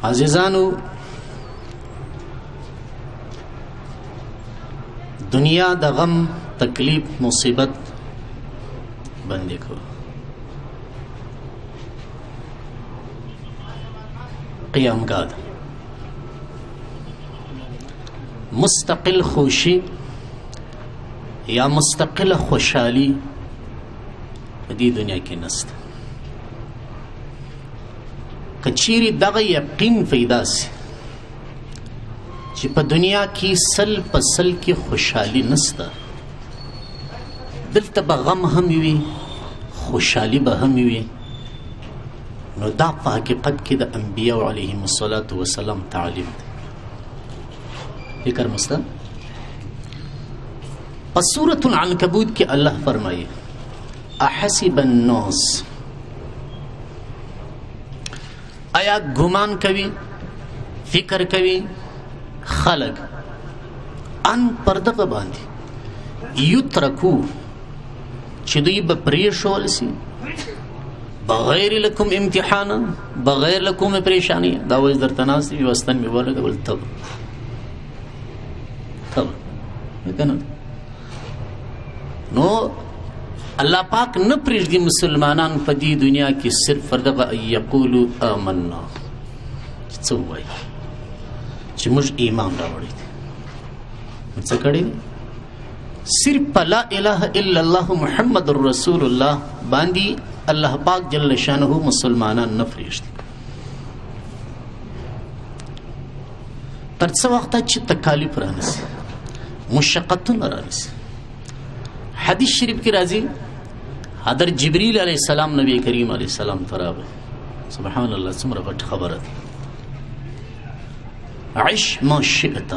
عزیزانو، دنیا د غم تکلیف مصیبت بندې کو. قیامگاه مستقل خوشی یا مستقل خوشحالی دی دنیا کې نسته. کچیری دغه یقین پیدا سي چې په دنیا کې سل په سل کې خوشحالي نسته، دلته به غم هم وي خوشحالي به هم وي. نو دا په حقیقت کې د انبیاء علیهم الصلاة والسلام تعلیم دی. فکر مسته په سورة العنکبوت کې الله فرمایي احسب الناس، آیا ګمان کوي فکر کوي خلق ان پردغه باندې یترکو چې دوی به پریښول سي بغیر لکم امتحانا، بغیر لکم پریشانی. دا وایي درته ناست وي وستن مې ولګول تب کنه. نو الله پاک نه پرېږدي مسلمانان په دې دنیا کې صرف دغه یقولو آمنا څه وایي چې موږ ایمان راوړی دی. څه کړی دی؟ صرف په لا اله الا الله محمد رسول الله باندې الله پاک جل شانه مسلمانان نه پرېږدي تر څو وخته چې تکالیف رانسي، مشقتونه رانسي. حدیث شریف کې راځي حضرت جبریل علیہ السلام نبی کریم علیہ السلام تراغه. سبحان الله، څومره غټ خبره ده. عش ما شئت